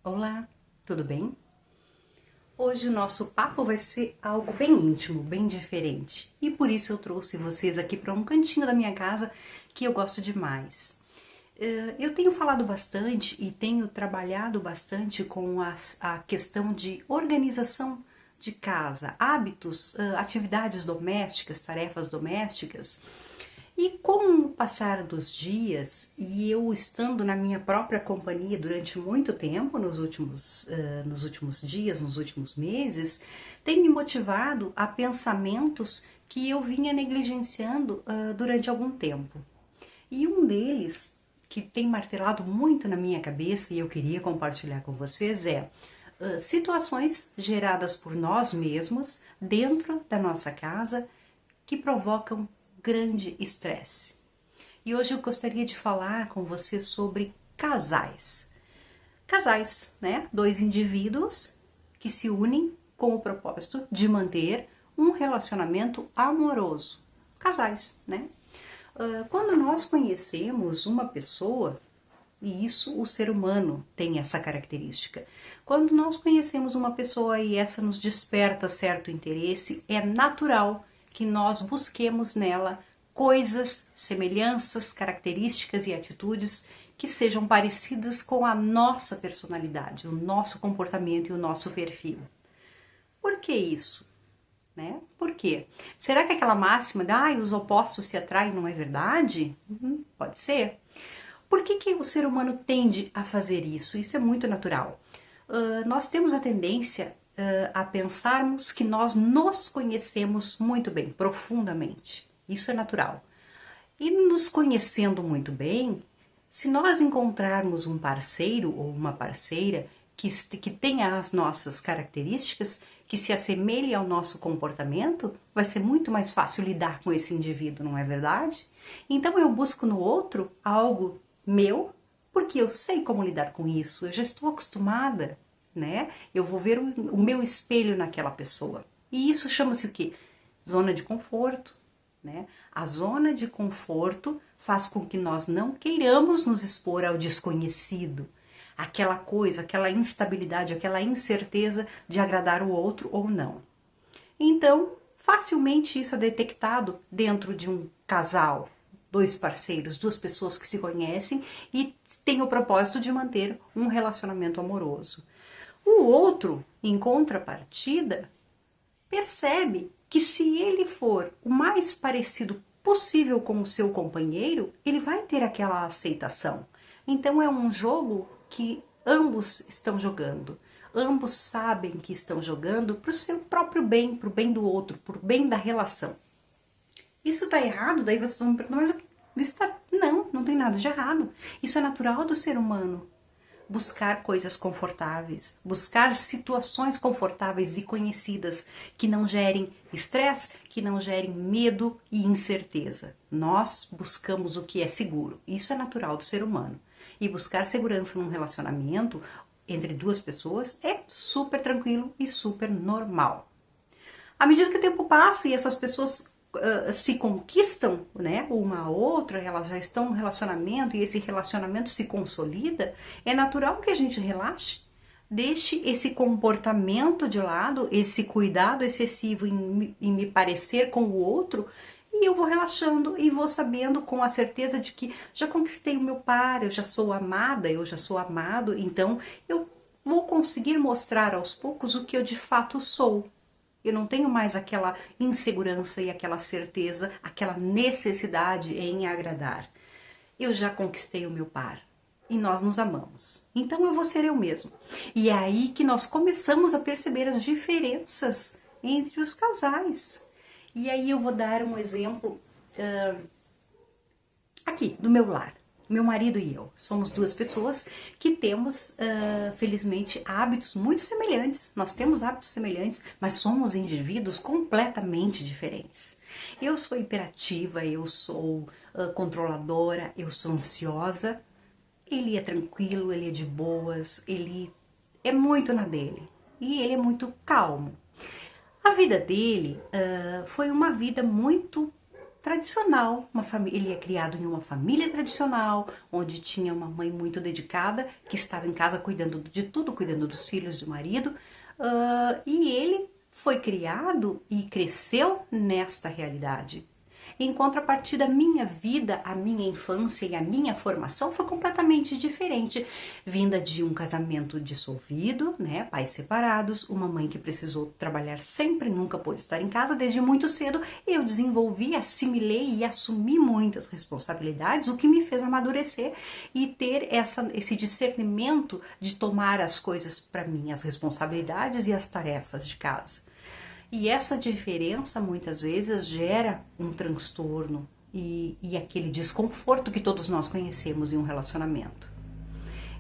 Olá, tudo bem? Hoje o nosso papo vai ser algo bem íntimo, bem diferente. E por isso eu trouxe vocês aqui para um cantinho da minha casa que eu gosto demais. Eu tenho falado bastante e tenho trabalhado bastante com a questão de organização de casa, hábitos, atividades domésticas, tarefas domésticas. E com o passar dos dias, e eu estando na minha própria companhia durante muito tempo, nos últimos dias, nos últimos meses, tem me motivado a pensamentos que eu vinha negligenciando durante algum tempo. E um deles, que tem martelado muito na minha cabeça e eu queria compartilhar com vocês, é situações geradas por nós mesmos dentro da nossa casa que provocam grande estresse. E hoje eu gostaria de falar com você sobre casais. Casais, né? Dois indivíduos que se unem com o propósito de manter um relacionamento amoroso. Casais, né? Quando nós conhecemos uma pessoa, e isso o ser humano tem essa característica. Quando nós conhecemos uma pessoa e essa nos desperta certo interesse, é natural que nós busquemos nela coisas, semelhanças, características e atitudes que sejam parecidas com a nossa personalidade, o nosso comportamento e o nosso perfil. Por que isso? Né? Por quê? Será que aquela máxima de os opostos se atraem não é verdade? Pode ser. Por que o ser humano tende a fazer isso? Isso é muito natural. Nós temos a tendência a pensarmos que nós nos conhecemos muito bem, profundamente. Isso é natural. E nos conhecendo muito bem, se nós encontrarmos um parceiro ou uma parceira que tenha as nossas características, que se assemelhe ao nosso comportamento, vai ser muito mais fácil lidar com esse indivíduo, não é verdade? Então eu busco no outro algo meu, porque eu sei como lidar com isso, eu já estou acostumada, né? Eu vou ver o meu espelho naquela pessoa. E isso chama-se o quê? Zona de conforto, né? A zona de conforto faz com que nós não queiramos nos expor ao desconhecido. Aquela coisa, aquela instabilidade, aquela incerteza de agradar o outro ou não. Então, facilmente isso é detectado dentro de um casal, dois parceiros, duas pessoas que se conhecem e têm o propósito de manter um relacionamento amoroso. O outro, em contrapartida, percebe que se ele for o mais parecido possível com o seu companheiro, ele vai ter aquela aceitação. Então é um jogo que ambos estão jogando. Ambos sabem que estão jogando para o seu próprio bem, para o bem do outro, para o bem da relação. Isso está errado? Daí vocês vão me perguntar, mas isso tá... Não tem nada de errado. Isso é natural do ser humano. Buscar coisas confortáveis, buscar situações confortáveis e conhecidas que não gerem estresse, que não gerem medo e incerteza. Nós buscamos o que é seguro. Isso é natural do ser humano. E buscar segurança num relacionamento entre duas pessoas é super tranquilo e super normal. À medida que o tempo passa e essas pessoas se conquistam, né, uma a outra, elas já estão no relacionamento e esse relacionamento se consolida, é natural que a gente relaxe, deixe esse comportamento de lado, esse cuidado excessivo em me parecer com o outro, e eu vou relaxando e vou sabendo com a certeza de que já conquistei o meu par, eu já sou amada, eu já sou amado, então eu vou conseguir mostrar aos poucos o que eu de fato sou. Eu não tenho mais aquela insegurança e aquela certeza, aquela necessidade em agradar. Eu já conquistei o meu par e nós nos amamos. Então eu vou ser eu mesmo. E é aí que nós começamos a perceber as diferenças entre os casais. E aí eu vou dar um exemplo aqui, do meu lar. Meu marido e eu somos duas pessoas que temos, felizmente, hábitos muito semelhantes. Nós temos hábitos semelhantes, mas somos indivíduos completamente diferentes. Eu sou hiperativa, eu sou controladora, eu sou ansiosa. Ele é tranquilo, ele é de boas, ele é muito na dele. E ele é muito calmo. A vida dele foi uma vida muito tradicional, ele é criado em uma família tradicional, onde tinha uma mãe muito dedicada, que estava em casa cuidando de tudo, cuidando dos filhos, do marido, e ele foi criado e cresceu nesta realidade. Em contrapartida, a minha vida, a minha infância e a minha formação foi completamente diferente. Vinda de um casamento dissolvido, né, pais separados, uma mãe que precisou trabalhar sempre, nunca pôde estar em casa desde muito cedo. Eu desenvolvi, assimilei e assumi muitas responsabilidades, o que me fez amadurecer e ter esse discernimento de tomar as coisas para mim, as responsabilidades e as tarefas de casa. E essa diferença muitas vezes gera um transtorno e aquele desconforto que todos nós conhecemos em um relacionamento.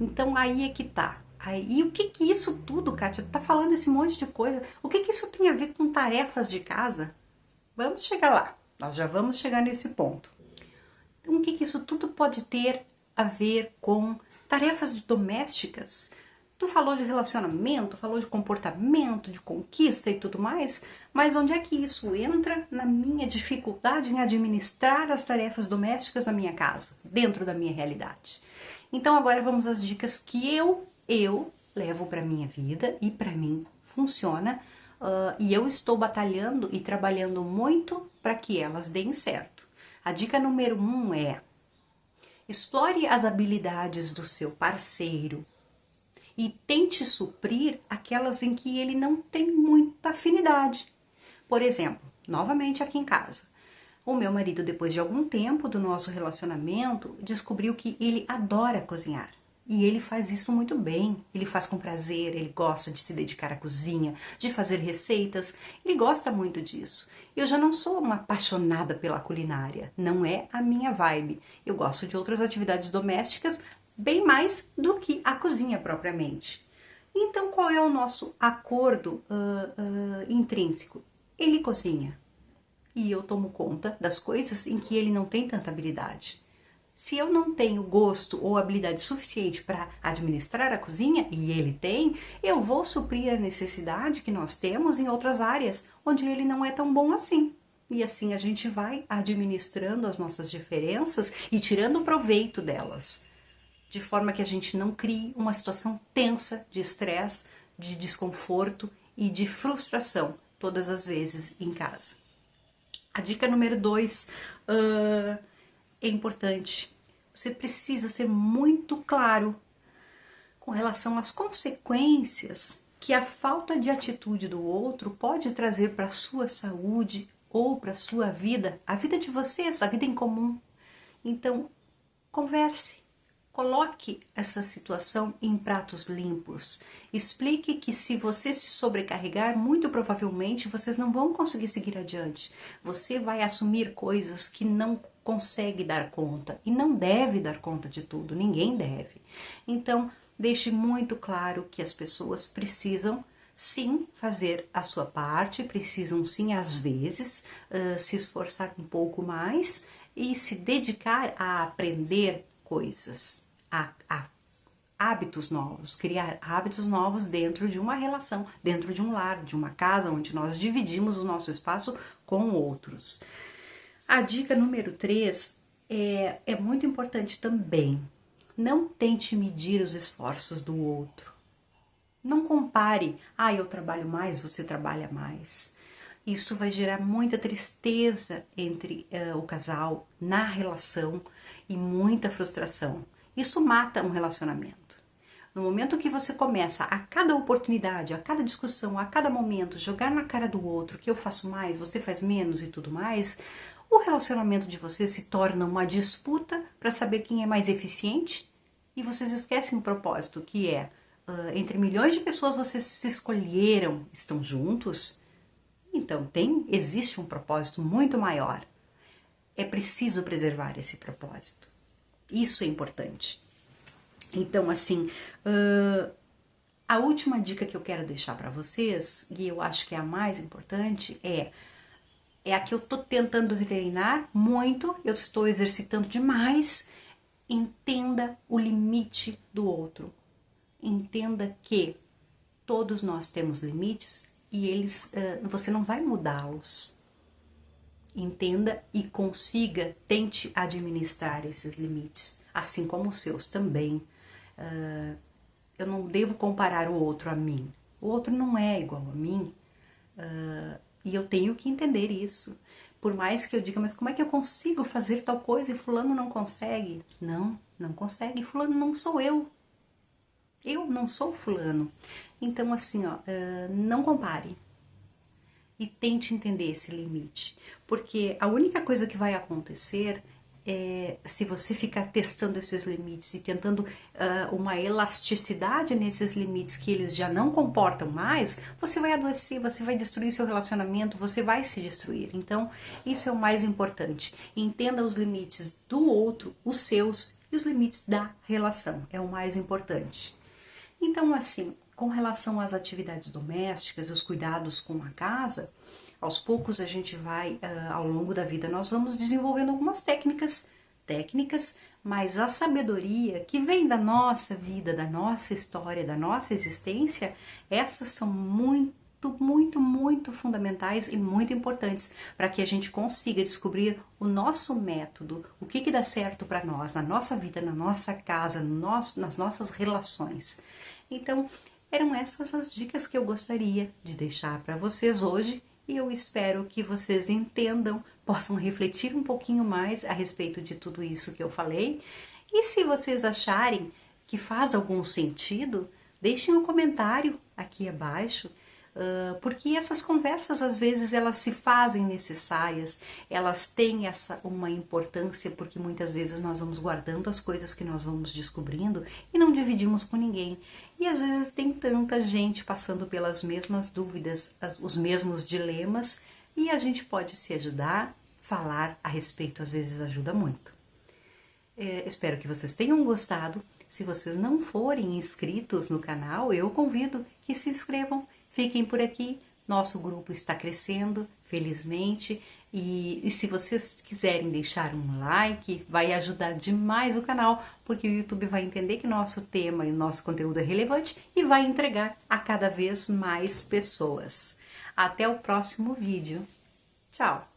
Então aí é que tá. E o que isso tudo, Kátia? Tu tá falando esse monte de coisa. O que isso tem a ver com tarefas de casa? Vamos chegar lá. Nós já vamos chegar nesse ponto. Então o que isso tudo pode ter a ver com tarefas domésticas? Tu falou de relacionamento, falou de comportamento, de conquista e tudo mais, mas onde é que isso entra na minha dificuldade em administrar as tarefas domésticas da minha casa, dentro da minha realidade? Então agora vamos às dicas que eu levo para minha vida e para mim funciona, e eu estou batalhando e trabalhando muito para que elas deem certo. A dica número 1 é: explore as habilidades do seu parceiro e tente suprir aquelas em que ele não tem muita afinidade. Por exemplo, novamente aqui em casa, o meu marido, depois de algum tempo do nosso relacionamento, descobriu que ele adora cozinhar. E ele faz isso muito bem, ele faz com prazer, ele gosta de se dedicar à cozinha, de fazer receitas, ele gosta muito disso. Eu já não sou uma apaixonada pela culinária, não é a minha vibe. Eu gosto de outras atividades domésticas, bem mais do que a cozinha propriamente. Então, qual é o nosso acordo intrínseco? Ele cozinha e eu tomo conta das coisas em que ele não tem tanta habilidade. Se eu não tenho gosto ou habilidade suficiente para administrar a cozinha, e ele tem, eu vou suprir a necessidade que nós temos em outras áreas, onde ele não é tão bom assim. E assim a gente vai administrando as nossas diferenças e tirando proveito delas, de forma que a gente não crie uma situação tensa de estresse, de desconforto e de frustração todas as vezes em casa. A dica número 2 é importante. Você precisa ser muito claro com relação às consequências que a falta de atitude do outro pode trazer para a sua saúde ou para a sua vida, a vida de vocês, a vida em comum. Então, converse. Coloque essa situação em pratos limpos. Explique que se você se sobrecarregar, muito provavelmente vocês não vão conseguir seguir adiante. Você vai assumir coisas que não consegue dar conta e não deve dar conta de tudo, ninguém deve. Então, deixe muito claro que as pessoas precisam sim fazer a sua parte, precisam sim às vezes se esforçar um pouco mais e se dedicar a aprender coisas, a hábitos novos, criar hábitos novos dentro de uma relação, dentro de um lar, de uma casa onde nós dividimos o nosso espaço com outros. A dica número 3 é muito importante também. Não tente medir os esforços do outro. Não compare, eu trabalho mais, você trabalha mais. Isso vai gerar muita tristeza entre o casal, na relação, e muita frustração. Isso mata um relacionamento. No momento que você começa, a cada oportunidade, a cada discussão, a cada momento, jogar na cara do outro que eu faço mais, você faz menos e tudo mais, o relacionamento de vocês se torna uma disputa para saber quem é mais eficiente e vocês esquecem o propósito, que é entre milhões de pessoas vocês se escolheram, estão juntos. Então, existe um propósito muito maior. É preciso preservar esse propósito. Isso é importante. Então, assim, a última dica que eu quero deixar para vocês, e eu acho que é a mais importante, é a que eu estou tentando treinar muito, eu estou exercitando demais. Entenda o limite do outro. Entenda que todos nós temos limites e você não vai mudá-los. Entenda e consiga, tente administrar esses limites, assim como os seus também. Eu não devo comparar o outro a mim. O outro não é igual a mim, e eu tenho que entender isso. Por mais que eu diga, mas como é que eu consigo fazer tal coisa e fulano não consegue? Não consegue. Fulano não sou eu. Eu não sou fulano. Então, assim, ó, não compare. E tente entender esse limite. Porque a única coisa que vai acontecer é, se você ficar testando esses limites e tentando uma elasticidade nesses limites que eles já não comportam mais, você vai adoecer, você vai destruir seu relacionamento, você vai se destruir. Então, isso é o mais importante. Entenda os limites do outro, os seus e os limites da relação. É o mais importante. Então, assim, com relação às atividades domésticas, os cuidados com a casa, aos poucos a gente vai, ao longo da vida, nós vamos desenvolvendo algumas técnicas, mas a sabedoria que vem da nossa vida, da nossa história, da nossa existência, essas são muito fundamentais e muito importantes para que a gente consiga descobrir o nosso método, o que dá certo para nós, na nossa vida, na nossa casa, nas nossas relações. Então, eram essas as dicas que eu gostaria de deixar para vocês hoje e eu espero que vocês entendam, possam refletir um pouquinho mais a respeito de tudo isso que eu falei. E se vocês acharem que faz algum sentido, deixem um comentário aqui abaixo, porque essas conversas às vezes elas se fazem necessárias, elas têm uma importância porque muitas vezes nós vamos guardando as coisas que nós vamos descobrindo e não dividimos com ninguém. E às vezes tem tanta gente passando pelas mesmas dúvidas, os mesmos dilemas, e a gente pode se ajudar, falar a respeito às vezes ajuda muito. Espero que vocês tenham gostado. Se vocês não forem inscritos no canal, eu convido que se inscrevam. Fiquem por aqui, nosso grupo está crescendo, felizmente, e se vocês quiserem deixar um like, vai ajudar demais o canal, porque o YouTube vai entender que nosso tema e o nosso conteúdo é relevante e vai entregar a cada vez mais pessoas. Até o próximo vídeo. Tchau!